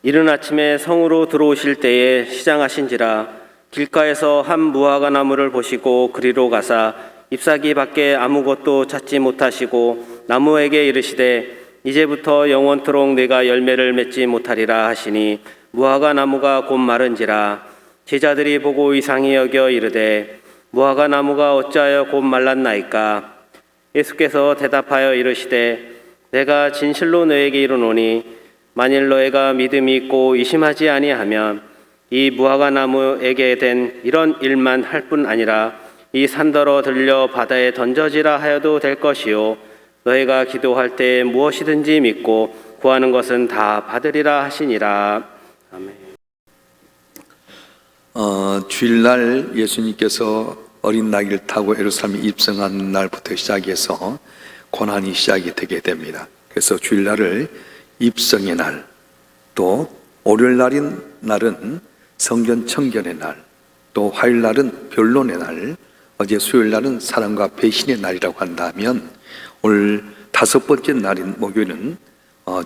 이른 아침에 성으로 들어오실 때에 시장하신지라 길가에서 한 무화과 나무를 보시고 그리로 가사 잎사귀 밖에 아무것도 찾지 못하시고 나무에게 이르시되 이제부터 영원토록 내가 열매를 맺지 못하리라 하시니 무화과 나무가 곧 마른지라. 제자들이 보고 이상히 여겨 이르되 무화과 나무가 어찌하여 곧 말랐나이까. 예수께서 대답하여 이르시되 내가 진실로 너에게 이르노니 만일 너희가 믿음이 있고 의심하지 아니하면 이 무화과 나무에게 된 이런 일만 할 뿐 아니라 이 산더러 들려 바다에 던져지라 하여도 될 것이요 너희가 기도할 때 무엇이든지 믿고 구하는 것은 다 받으리라 하시니라. 아멘. 주일날 예수님께서 어린 나귀를 타고 예루살렘에 입성한 날부터 시작해서 고난이 시작이 되게 됩니다. 그래서 주일날을 입성의 날, 또 월요일 날은 성전 청결의 날, 또 화요일 날은 변론의 날, 어제 수요일 날은 사랑과 배신의 날이라고 한다면 오늘 다섯 번째 날인 목요일은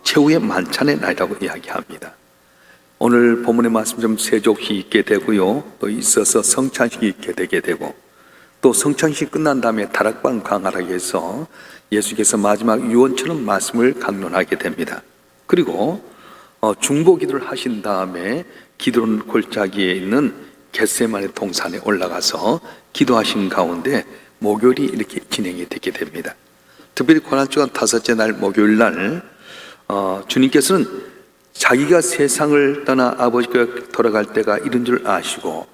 최후의 만찬의 날이라고 이야기합니다. 오늘 본문의 말씀 좀 세족이 있게 되고요, 또 있어서 성찬식이 있게 되게 되고, 또 성찬식 끝난 다음에 다락방 강화라고 해서 예수께서 마지막 유언처럼 말씀을 강론하게 됩니다. 그리고 중보 기도를 하신 다음에 기드론 골짜기에 있는 겟세마네 동산에 올라가서 기도하신 가운데 목요일이 이렇게 진행이 되게 됩니다. 특별히 고난주간 다섯째 날 목요일 날 주님께서는 자기가 세상을 떠나 아버지께 돌아갈 때가 이른 줄 아시고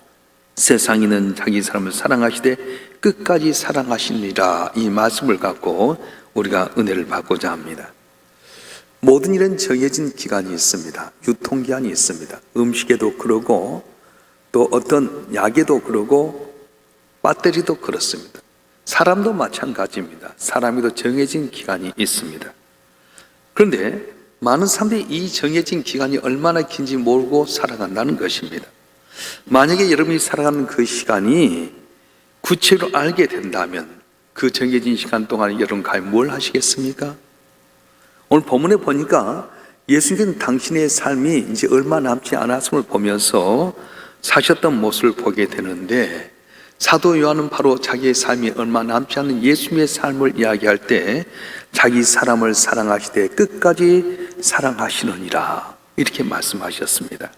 세상에는 자기 사람을 사랑하시되 끝까지 사랑하시니라, 이 말씀을 갖고 우리가 은혜를 받고자 합니다. 모든 일은 정해진 기간이 있습니다. 유통기한이 있습니다. 음식에도 그러고 또 어떤 약에도 그러고 배터리도 그렇습니다. 사람도 마찬가지입니다. 사람에도 정해진 기간이 있습니다. 그런데 많은 사람들이 이 정해진 기간이 얼마나 긴지 모르고 살아간다는 것입니다. 만약에 여러분이 살아가는 그 시간이 구체로 알게 된다면 그 정해진 시간 동안에 여러분 과연 뭘 하시겠습니까? 오늘 본문에 보니까 예수님께서는 당신의 삶이 이제 얼마 남지 않았음을 보면서 사셨던 모습을 보게 되는데, 사도 요한은 바로 자기의 삶이 얼마 남지 않은 예수님의 삶을 이야기할 때 자기 사람을 사랑하시되 끝까지 사랑하시느니라, 이렇게 말씀하셨습니다.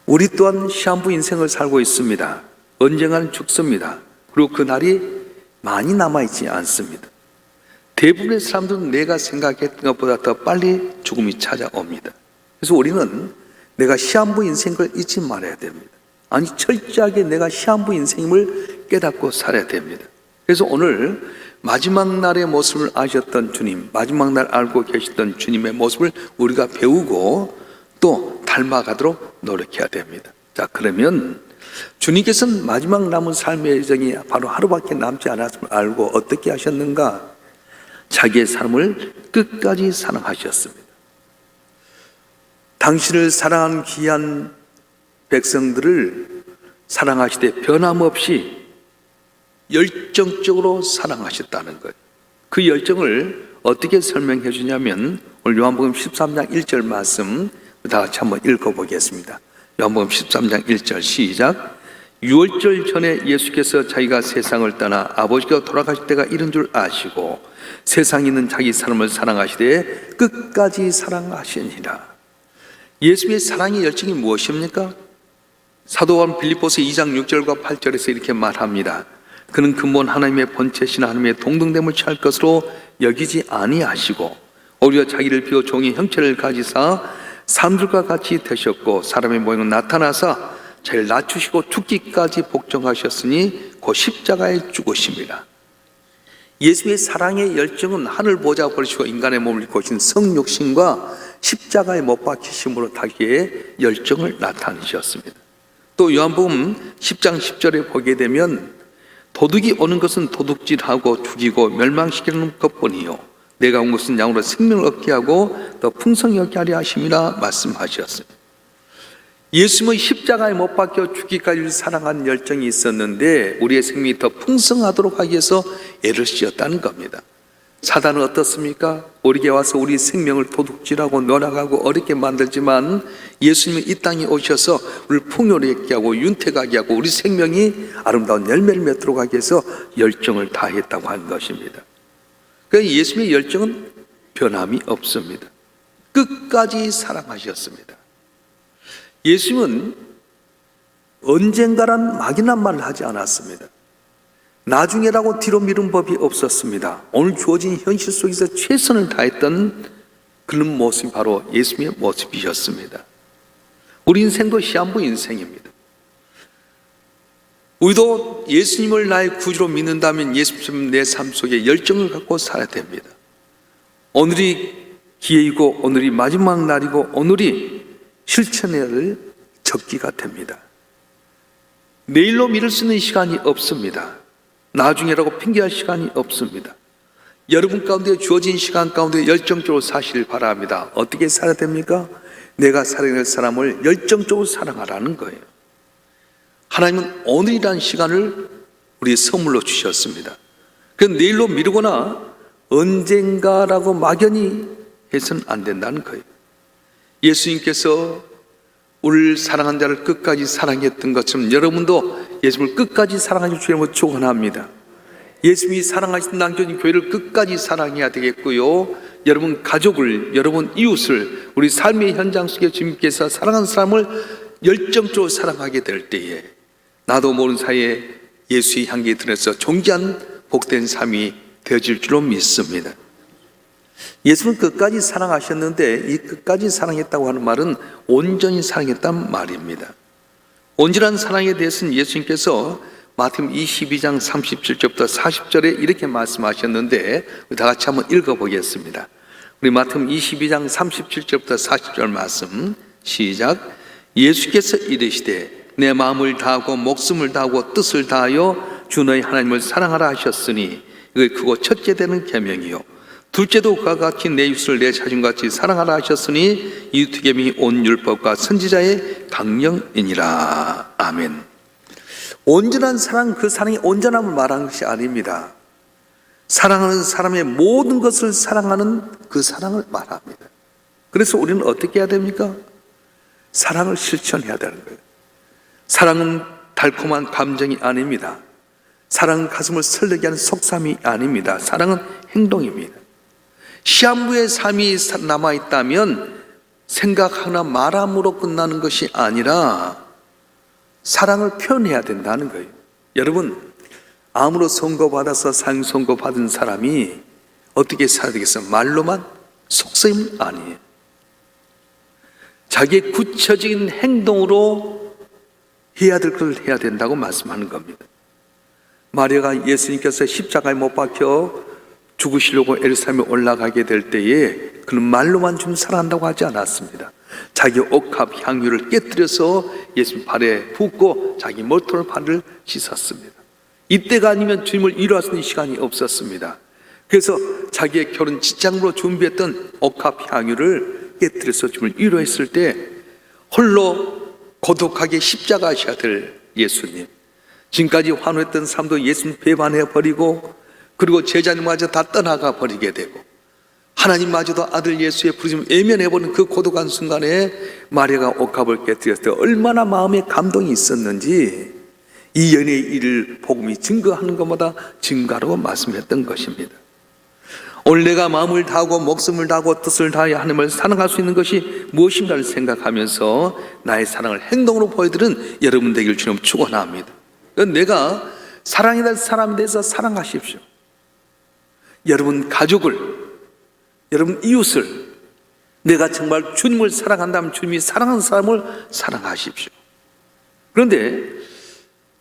우리 또한 시한부 인생을 살고 있습니다. 언젠가는 죽습니다. 그리고 그 날이 많이 남아있지 않습니다. 대부분의 사람들은 내가 생각했던 것보다 더 빨리 죽음이 찾아옵니다. 그래서 우리는 내가 시한부 인생을 잊지 말아야 됩니다. 아니, 철저하게 내가 시한부 인생임을 깨닫고 살아야 됩니다. 그래서 오늘 마지막 날의 모습을 아셨던 주님, 마지막 날 알고 계셨던 주님의 모습을 우리가 배우고 또 닮아가도록 노력해야 됩니다. 자, 그러면 주님께서는 마지막 남은 삶의 여정이 바로 하루밖에 남지 않았음을 알고 어떻게 하셨는가? 자기의 삶을 끝까지 사랑하셨습니다. 당신을 사랑한 귀한 백성들을 사랑하시되 변함없이 열정적으로 사랑하셨다는 것. 그 열정을 어떻게 설명해 주냐면 오늘 요한복음 13장 1절 말씀 다 같이 한번 읽어보겠습니다. 요한복음 13장 1절 시작. 유월절 전에 예수께서 자기가 세상을 떠나 아버지가 돌아가실 때가 이른 줄 아시고 세상에 있는 자기 사람을 사랑하시되 끝까지 사랑하시니라. 예수의 사랑의 열정이 무엇입니까? 사도 바울은 빌립보서 2장 6절과 8절에서 이렇게 말합니다. 그는 근본 하나님의 본체시나 하나님의 동등됨을 취할 것으로 여기지 아니하시고 오히려 자기를 비워 종의 형체를 가지사 사람들과 같이 되셨고 사람의 모양으로 나타나사 자기를 낮추시고 죽기까지 복종하셨으니 곧 십자가에 죽으심이라. 예수의 사랑의 열정은 하늘 보좌 버리시고 인간의 몸을 입고 오신 성육신과 십자가에 못 박히심으로 자기의 열정을 나타내셨습니다. 또 요한복음 10장 10절에 보게 되면 도둑이 오는 것은 도둑질하고 죽이고 멸망시키는 것뿐이요 내가 온 것은 양으로 생명을 얻게 하고 더 풍성히 얻게 하려 하심이라 말씀하셨습니다. 예수님의 십자가에 못 박혀 죽기까지 사랑한 열정이 있었는데 우리의 생명이 더 풍성하도록 하기 위해서 애를 쓰셨다는 겁니다. 사단은 어떻습니까? 우리에게 와서 우리 생명을 도둑질하고 놀아가고 어렵게 만들지만 예수님은 이 땅에 오셔서 우리를 풍요롭게 하고 윤택하게 하고 우리 생명이 아름다운 열매를 맺도록 하기 위해서 열정을 다했다고 하는 것입니다. 그러니까 예수님의 열정은 변함이 없습니다. 끝까지 사랑하셨습니다. 예수님은 언젠가란 막연한 말을 하지 않았습니다. 나중에라고 뒤로 미룬 법이 없었습니다. 오늘 주어진 현실 속에서 최선을 다했던 그런 모습이 바로 예수님의 모습이셨습니다. 우리 인생도 시한부 인생입니다. 우리도 예수님을 나의 구주로 믿는다면 예수님 내 삶 속에 열정을 갖고 살아야 됩니다. 오늘이 기회이고 오늘이 마지막 날이고 오늘이 실천해야 할 적기가 됩니다. 내일로 미룰 수 있는 시간이 없습니다. 나중에라고 핑계할 시간이 없습니다. 여러분 가운데 주어진 시간 가운데 열정적으로 사시길 바랍니다. 어떻게 살아야 됩니까? 내가 사랑할 사람을 열정적으로 사랑하라는 거예요. 하나님은 오늘이라는 시간을 우리의 선물로 주셨습니다. 그건 내일로 미루거나 언젠가라고 막연히 해서는 안 된다는 거예요. 예수님께서 우리를 사랑한 자를 끝까지 사랑했던 것처럼 여러분도 예수님을 끝까지 사랑하실 주님을 축원합니다. 예수님이 사랑하신 남겨진 교회를 끝까지 사랑해야 되겠고요. 여러분 가족을, 여러분 이웃을 우리 삶의 현장 속에 주님께서 사랑하는 사람을 열정적으로 사랑하게 될 때에 나도 모르는 사이에 예수의 향기에 들어서 존귀한 복된 삶이 되어질 줄로 믿습니다. 예수는 끝까지 사랑하셨는데 이 끝까지 사랑했다고 하는 말은 온전히 사랑했단 말입니다. 온전한 사랑에 대해서는 예수님께서 마태복음 22장 37절부터 40절에 이렇게 말씀하셨는데 다 같이 한번 읽어보겠습니다. 우리 마태복음 22장 37절부터 40절 말씀 시작. 예수께서 이르시되 내 마음을 다하고 목숨을 다하고 뜻을 다하여 주 너희 하나님을 사랑하라 하셨으니 이거 크고 첫째 되는 계명이요 둘째도 그와 같이 내 이웃을 내 자신같이 사랑하라 하셨으니 이 두 계명이 온 율법과 선지자의 강령이니라. 아멘. 온전한 사랑, 그 사랑이 온전함을 말하는 것이 아닙니다. 사랑하는 사람의 모든 것을 사랑하는 그 사랑을 말합니다. 그래서 우리는 어떻게 해야 됩니까? 사랑을 실천해야 되는 거예요. 사랑은 달콤한 감정이 아닙니다. 사랑은 가슴을 설레게 하는 속삼이 아닙니다. 사랑은 행동입니다. 시한부의 삶이 남아있다면 생각하나 말함으로 끝나는 것이 아니라 사랑을 표현해야 된다는 거예요. 여러분, 암으로 선고받아서 상 선고받은 사람이 어떻게 살아야 되겠어요? 말로만? 속셈 아니에요. 자기의 구체적인 행동으로 해야 될 것을 해야 된다고 말씀하는 겁니다. 마리아가 예수님께서 십자가에 못 박혀 죽으시려고 예루살렘에 올라가게 될 때에 그는 말로만 좀 사랑한다고 하지 않았습니다. 자기 옥합 향유를 깨뜨려서 예수님 발에 붓고 자기 머리털 발을 씻었습니다. 이때가 아니면 주님을 위로할 수 있는 시간이 없었습니다. 그래서 자기의 결혼 직장으로 준비했던 옥합 향유를 깨뜨려서 주님을 위로했을 때 홀로 고독하게 십자가 하셔야 될 예수님, 지금까지 환호했던 삶도 예수님 배반해 버리고 그리고 제자님마저 다 떠나가 버리게 되고 하나님마저도 아들 예수의 부르심을 외면해버린 그 고독한 순간에 마리아가 옥합을 깨뜨렸을 때 얼마나 마음에 감동이 있었는지 이 연애의 일을 복음이 증거하는 것마다 증가로 말씀했던 것입니다. 오늘 내가 마음을 다하고 목숨을 다하고 뜻을 다하여 하나님을 사랑할 수 있는 것이 무엇인가를 생각하면서 나의 사랑을 행동으로 보여드리는 여러분 되길 주님 축원합니다. 내가 사랑해야 될 사람에 대해서 사랑하십시오. 여러분 가족을, 여러분 이웃을, 내가 정말 주님을 사랑한다면 주님이 사랑하는 사람을 사랑하십시오. 그런데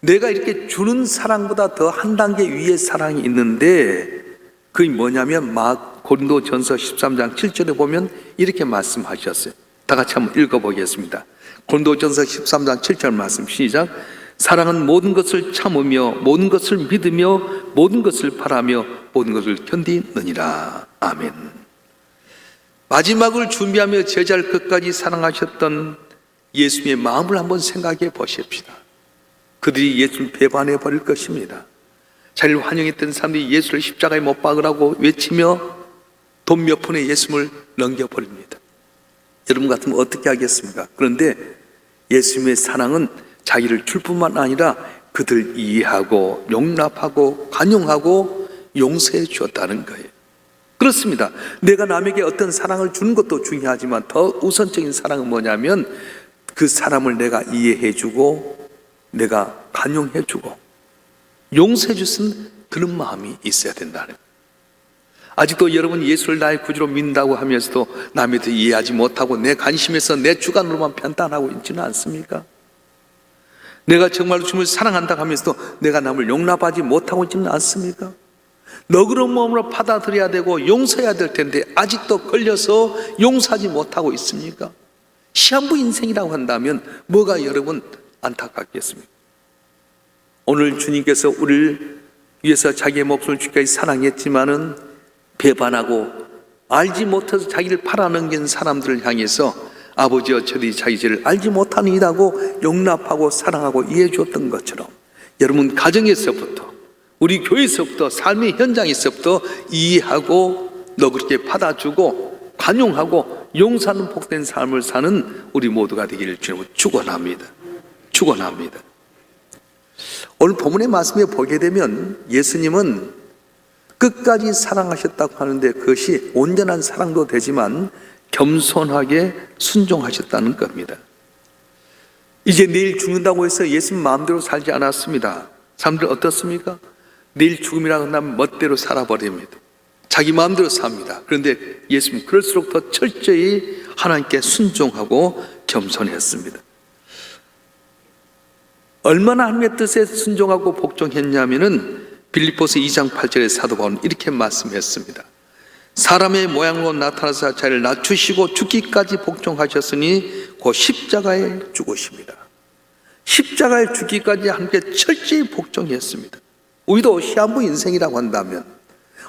내가 이렇게 주는 사랑보다 더 한 단계 위의 사랑이 있는데 그게 뭐냐면 고린도전서 13장 7절에 보면 이렇게 말씀하셨어요. 다 같이 한번 읽어보겠습니다. 고린도전서 13장 7절 말씀 시작. 사랑은 모든 것을 참으며 모든 것을 믿으며 모든 것을 바라며 모든 것을 견디느니라. 아멘. 마지막을 준비하며 제자를 끝까지 사랑하셨던 예수님의 마음을 한번 생각해 보십시다. 그들이 예수님을 배반해 버릴 것입니다. 자기를 환영했던 사람들이 예수를 십자가에 못 박으라고 외치며 돈 몇 푼에 예수님을 넘겨버립니다. 여러분 같으면 어떻게 하겠습니까? 그런데 예수님의 사랑은 자기를 줄 뿐만 아니라 그들 이해하고 용납하고 관용하고 용서해 주었다는 거예요. 그렇습니다. 내가 남에게 어떤 사랑을 주는 것도 중요하지만 더 우선적인 사랑은 뭐냐면 그 사람을 내가 이해해 주고 내가 관용해 주고 용서해 주는 그런 마음이 있어야 된다는 거예요. 아직도 여러분 예수를 나의 구주로 믿는다고 하면서도 남에 대해 이해하지 못하고 내 관심에서 내 주관으로만 판단하고 있지는 않습니까? 내가 정말로 주님을 사랑한다고 하면서도 내가 남을 용납하지 못하고 있지는 않습니까? 너그러운 마음으로 받아들여야 되고 용서해야 될 텐데 아직도 걸려서 용서하지 못하고 있습니까? 시한부 인생이라고 한다면 뭐가 여러분 안타깝겠습니까? 오늘 주님께서 우리를 위해서 자기의 목숨을 주기까지 사랑했지만은 배반하고 알지 못해서 자기를 팔아넘긴 사람들을 향해서 아버지여 저들이 자기 죄를 알지 못하니이라고 용납하고 사랑하고 이해해 주었던 것처럼 여러분 가정에서부터 우리 교회에서부터 삶의 현장에서부터 이해하고 너그럽게 받아주고 관용하고 용서하는 복된 삶을 사는 우리 모두가 되기를 주님으로 축원합니다. 축원합니다. 오늘 본문의 말씀에 보게 되면 예수님은 끝까지 사랑하셨다고 하는데 그것이 온전한 사랑도 되지만 겸손하게 순종하셨다는 겁니다. 이제 내일 죽는다고 해서 예수님 마음대로 살지 않았습니다. 사람들은 어떻습니까? 내일 죽음이라고 한다면 멋대로 살아버립니다. 자기 마음대로 삽니다. 그런데 예수님 그럴수록 더 철저히 하나님께 순종하고 겸손했습니다. 얼마나 하나님의 뜻에 순종하고 복종했냐면은 빌립보서 2장 8절에 사도 바울은 이렇게 말씀했습니다. 사람의 모양으로 나타나서 자기를 낮추시고 죽기까지 복종하셨으니 곧 십자가에 죽으십니다. 십자가에 죽기까지 함께 철저히 복종했습니다. 우리도 시한부 인생이라고 한다면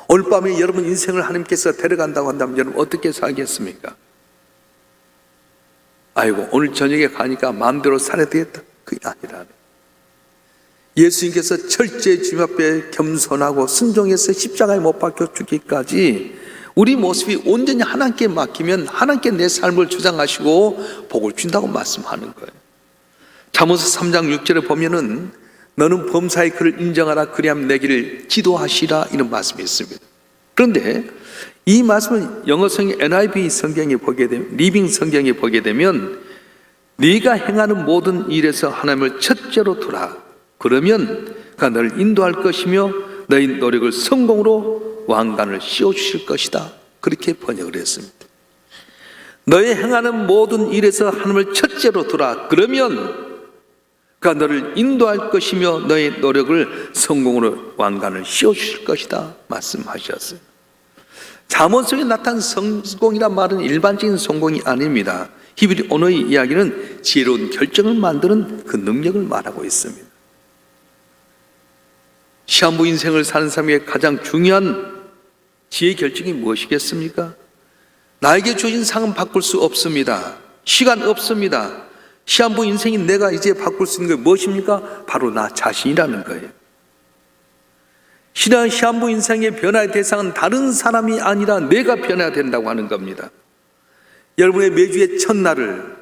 오늘 밤에 여러분 인생을 하나님께서 데려간다고 한다면 여러분 어떻게 살겠습니까? 아이고 오늘 저녁에 가니까 마음대로 살아야 되겠다. 그게 아니라 예수님께서 철저히 주님 앞에 겸손하고 순종해서 십자가에 못 박혀 죽기까지 우리 모습이 온전히 하나님께 맡기면 하나님께 내 삶을 주장하시고 복을 준다고 말씀하는 거예요. 잠언서 3장 6절에 보면은 너는 범사의 그를 인정하라 그리하면 내기를 지도하시라 이런 말씀이 있습니다. 그런데 이 말씀은 영어성의 NIV 성경에 보게 되면 리빙 성경에 보게 되면 네가 행하는 모든 일에서 하나님을 첫째로 두라. 그러면 그가 너를 인도할 것이며 너희 노력을 성공으로 왕관을 씌워주실 것이다. 그렇게 번역을 했습니다. 너의 행하는 모든 일에서 하나님을 첫째로 두라. 그러면 그가 너를 인도할 것이며 너의 노력을 성공으로 왕관을 씌워주실 것이다 말씀하셨어요. 잠언 속에 나타난 성공이란 말은 일반적인 성공이 아닙니다. 히브리 언어의 이야기는 지혜로운 결정을 만드는 그 능력을 말하고 있습니다. 시한부 인생을 사는 사람에게 가장 중요한 지혜 결정이 무엇이겠습니까? 나에게 주어진 상은 바꿀 수 없습니다. 시간 없습니다. 시한부 인생이 내가 이제 바꿀 수 있는 게 무엇입니까? 바로 나 자신이라는 거예요. 시한부 인생의 변화의 대상은 다른 사람이 아니라 내가 변해야 된다고 하는 겁니다. 여러분의 매주의 첫날을,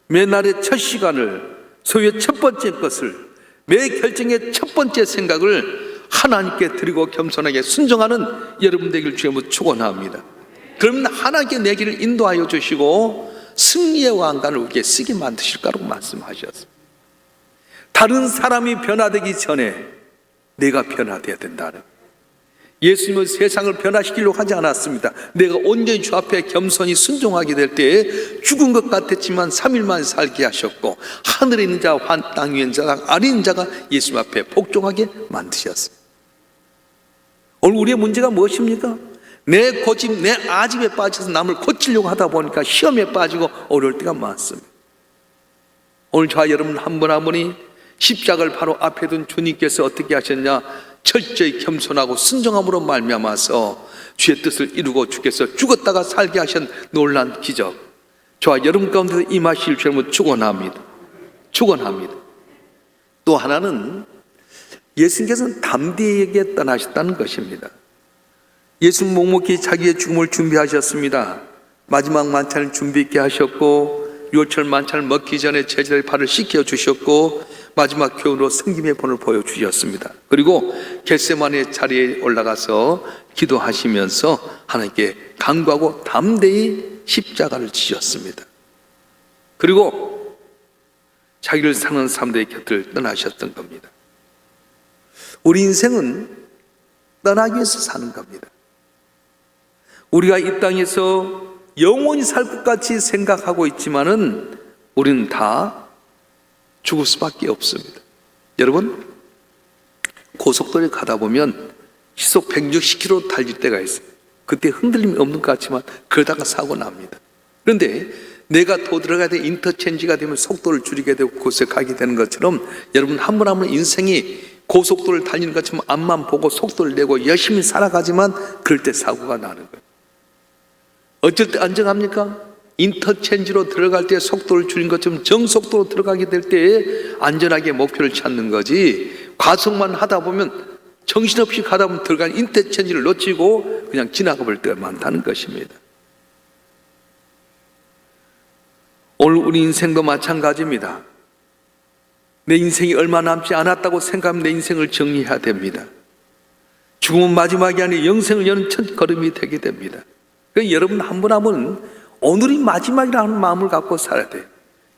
매날의 첫 시간을, 소유의 첫 번째 것을, 매 결정의 첫 번째 생각을 하나님께 드리고 겸손하게 순종하는 여러분 되길 주님으로 축원합니다. 그러면 하나님께 내 길을 인도하여 주시고 승리의 왕관을 우리에게 쓰게 만드실 거라고 말씀하셨습니다. 다른 사람이 변화되기 전에 내가 변화되어야 된다는, 예수님은 세상을 변화시키려고 하지 않았습니다. 내가 온전히 주 앞에 겸손히 순종하게 될 때에 죽은 것 같았지만 3일만 살게 하셨고 하늘에 있는 자와 땅 위에 있는 자가 아래 있는 자가 예수님 앞에 복종하게 만드셨습니다. 오늘 우리의 문제가 무엇입니까? 내 고집, 내 아집에 빠져서 남을 고치려고 하다 보니까 시험에 빠지고 어려울 때가 많습니다. 오늘 저와 여러분 한 분 한 분이 십자가를 바로 앞에 둔 주님께서 어떻게 하셨냐? 철저히 겸손하고 순종함으로 말미암아서 주의 뜻을 이루고 주께서 죽었다가 살게 하신 놀라운 기적, 저와 여러분 가운데 임하실 주님을 축원합니다. 축원합니다. 또 하나는 예수님께서는 담대하게 떠나셨다는 것입니다. 예수는 묵묵히 자기의 죽음을 준비하셨습니다. 마지막 만찬을 준비 있게 하셨고, 유월절 만찬을 먹기 전에 제자의 발을 씻겨 주셨고, 마지막 교훈으로 섬김의 본을 보여주셨습니다. 그리고 겟세마네 자리에 올라가서 기도하시면서 하나님께 간구하고 담대히 십자가를 지셨습니다. 그리고 자기를 사는 사람들의 곁을 떠나셨던 겁니다. 우리 인생은 떠나기 위해서 사는 겁니다. 우리가 이 땅에서 영원히 살 것 같이 생각하고 있지만은 우리는 다 죽을 수밖에 없습니다. 여러분, 고속도로에 가다 보면 시속 160km 달릴 때가 있어요. 그때 흔들림이 없는 것 같지만 그러다가 사고 납니다. 그런데 내가 더 들어가야 될 인터체인지가 되면 속도를 줄이게 되고 그곳에 가게 되는 것처럼 여러분 한 분 한 분 인생이 고속도로를 달리는 것처럼 앞만 보고 속도를 내고 열심히 살아가지만 그럴 때 사고가 나는 거예요. 어쩔 때 안정합니까? 인터체인지로 들어갈 때 속도를 줄인 것처럼 정속도로 들어가게 될 때 안전하게 목표를 찾는 거지, 과속만 하다 보면 정신없이 가다 보면 들어간 인터체인지를 놓치고 그냥 지나가 볼 때가 많다는 것입니다. 오늘 우리 인생도 마찬가지입니다. 내 인생이 얼마 남지 않았다고 생각하면 내 인생을 정리해야 됩니다. 죽음은 마지막이 아니라 영생을 여는 첫 걸음이 되게 됩니다. 그러니까 여러분 한 분 한 분은 오늘이 마지막이라는 마음을 갖고 살아야 돼요.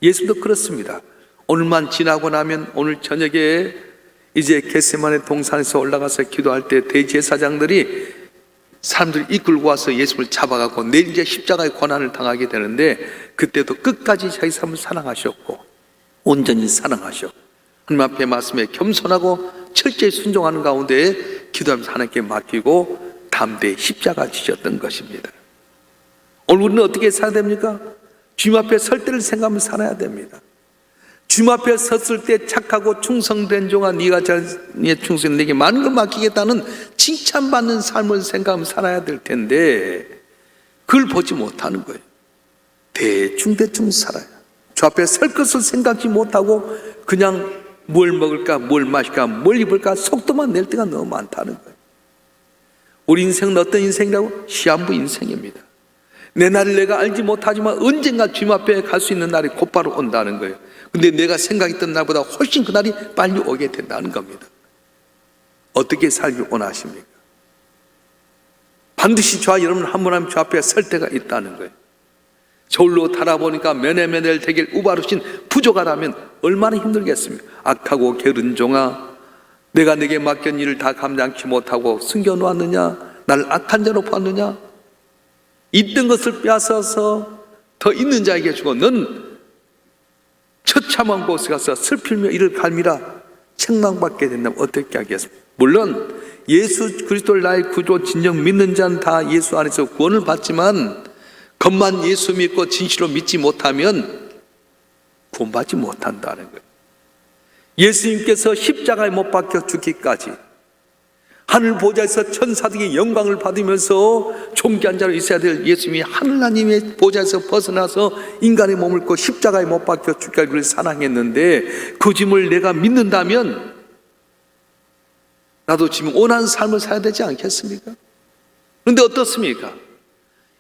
예수도 그렇습니다. 오늘만 지나고 나면 오늘 저녁에 이제 겟세마네 동산에서 올라가서 기도할 때 대제사장들이 사람들을 이끌고 와서 예수를 잡아가고 내일 이제 십자가의 고난을 당하게 되는데, 그때도 끝까지 자기 삶을 사랑하셨고 온전히 사랑하셨고 하나님 앞에 말씀에 겸손하고 철저히 순종하는 가운데 기도하면서 하나님께 맡기고 담대히 십자가 지셨던 것입니다. 오늘 우리는 어떻게 살아야 됩니까? 주님 앞에 설 때를 생각하며 살아야 됩니다. 주님 앞에 섰을 때 착하고 충성된 종아, 네가 자네 충성 내게 많은 걸 맡기겠다는 칭찬받는 삶을 생각하며 살아야 될 텐데 그걸 보지 못하는 거예요. 대충 살아요. 주 앞에 설 것을 생각지 못하고 그냥 뭘 먹을까, 뭘 마실까, 뭘 입을까 속도만 낼 때가 너무 많다는 거예요. 우리 인생은 어떤 인생이라고? 시한부 인생입니다. 내 날을 내가 알지 못하지만 언젠가 주님 앞에 갈 수 있는 날이 곧바로 온다는 거예요. 근데 내가 생각했던 날보다 훨씬 그 날이 빨리 오게 된다는 겁니다. 어떻게 살기 원하십니까? 반드시 저와 여러분 한 분 한 분 주 앞에 설 때가 있다는 거예요. 저울로 달아보니까 면회면회를 되길 우바르신 부족하다면 얼마나 힘들겠습니까? 악하고 게으른 종아, 내가 내게 맡긴 일을 다 감당치 못하고 숨겨놓았느냐? 나를 악한 자로 봤느냐? 있던 것을 빼앗아서 더 있는 자에게 주고 넌 처참한 곳에 가서 슬피며 이를 갈미라 책망받게 된다면 어떻게 하겠습니까? 물론 예수 그리스도를 나의 구주 진정 믿는 자는 다 예수 안에서 구원을 받지만 겉만 예수 믿고 진실로 믿지 못하면 구원받지 못한다는 거예요. 예수님께서 십자가에 못 박혀 죽기까지 하늘 보좌에서 천사들이 영광을 받으면서 존귀한 자로 있어야 될 예수님이 하나님의 보좌에서 벗어나서 인간의 몸을 입고 십자가에 못 박혀 죽기까지 우리를 사랑했는데 그 짐을 내가 믿는다면 나도 지금 원하는 삶을 살아야 되지 않겠습니까? 그런데 어떻습니까?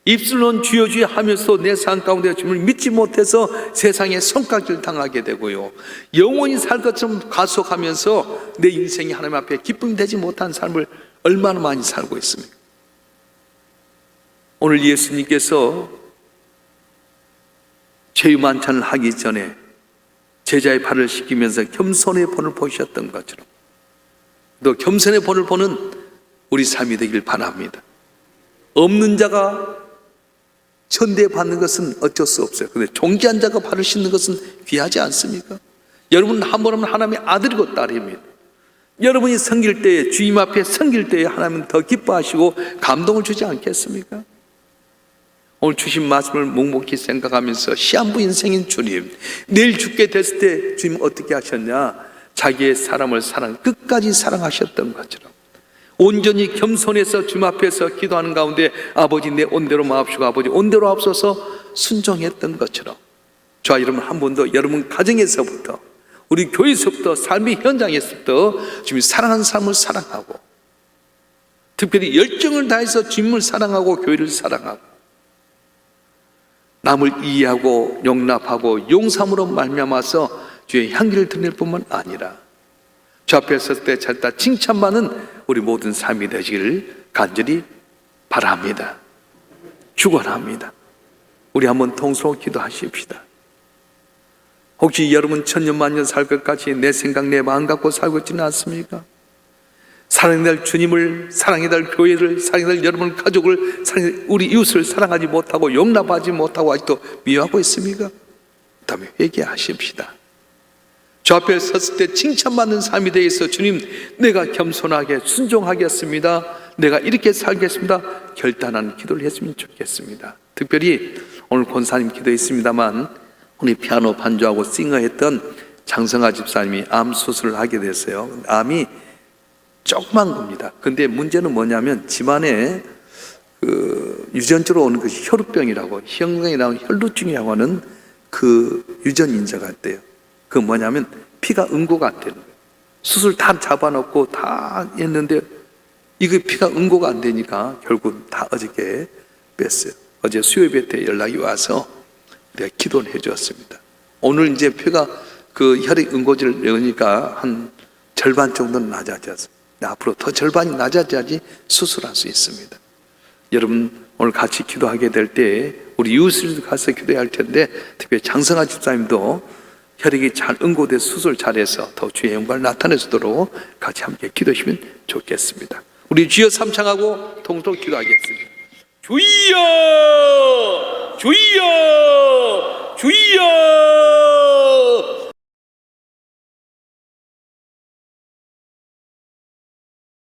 입술로는 주여 주여 하면서 내 삶 가운데 주님을 믿지 못해서 세상에 손가락질 당하게 되고요, 영원히 살 것처럼 가속하면서 내 인생이 하나님 앞에 기쁨이 되지 못한 삶을 얼마나 많이 살고 있습니까? 오늘 예수님께서 제유 만찬을 하기 전에 제자의 발을 씻기면서 겸손의 본을 보셨던 것처럼 또 겸손의 본을 보는 우리 삶이 되길 바랍니다. 없는 자가 천대받는 것은 어쩔 수 없어요. 그런데 존귀한 자가 발을 씻는 것은 귀하지 않습니까? 여러분 한 번 하면 하나님의 아들이고 딸입니다. 여러분이 섬길 때에, 주님 앞에 섬길 때에 하나님은 더 기뻐하시고 감동을 주지 않겠습니까? 오늘 주신 말씀을 묵묵히 생각하면서 시한부 인생인 주님, 내일 죽게 됐을 때 주님 어떻게 하셨냐? 자기의 사람을 끝까지 사랑하셨던 것처럼 온전히 겸손해서 주님 앞에서 기도하는 가운데 아버지 내 온대로 마옵시고 아버지 온대로 앞서서 순종했던 것처럼 저와 여러분 한 번 더 여러분 가정에서부터 우리 교회에서부터 삶의 현장에서부터 주님 사랑하는 사람을 사랑하고 특별히 열정을 다해서 주님을 사랑하고 교회를 사랑하고 남을 이해하고 용납하고 용서함으로 말미암아서 주의 향기를 드릴 뿐만 아니라 주 앞에 섰을 때 찾다 칭찬받는 우리 모든 삶이 되시기를 간절히 바랍니다. 축원합니다. 우리 한번 통성으로 기도하십시다. 혹시 여러분 천년만년 살 것까지 내 생각 내 마음 갖고 살고 있지는 않습니까? 사랑해야 될 주님을, 사랑해야 될 교회를, 사랑해야 될 여러분 가족을, 사랑해야 될 우리 이웃을 사랑하지 못하고 용납하지 못하고 아직도 미워하고 있습니까? 그다음에 회개하십시다. 주 앞에 섰을 때 칭찬받는 삶이 되어서 주님, 내가 겸손하게 순종하겠습니다. 내가 이렇게 살겠습니다. 결단하는 기도를 했으면 좋겠습니다. 특별히 오늘 권사님 기도했습니다만 우리 피아노 반주하고 싱어했던 장성아 집사님이 암 수술을 하게 됐어요. 암이 조그만 겁니다. 근데 문제는 뭐냐면 집안에 유전적으로 오는 것이 혈우병이라고, 혈우병이라고 혈루증이라고 하는 그 유전 인자가 있대요. 그 뭐냐면 피가 응고가 안 되는 거예요. 수술 다 잡아놓고 다 했는데 이게 피가 응고가 안 되니까 결국 다 어저께 뺐어요. 어제 수요예배 때 연락이 와서 내가 기도를 해주었습니다. 오늘 이제 피가 그 혈액 응고제를 넣으니까 한 절반 정도는 낮아졌어요. 앞으로 더 절반이 낮아져야지 수술할 수 있습니다. 여러분 오늘 같이 기도하게 될 때 우리 이웃을 가서 기도해야 할 텐데 특별히 장성아 집사님도 혈액이 잘 응고돼 수술 잘해서 더 주의 영광을 나타내도록 같이 함께 기도하시면 좋겠습니다. 우리 주여 삼창하고 통성 기도하겠습니다. 주여 주여 주여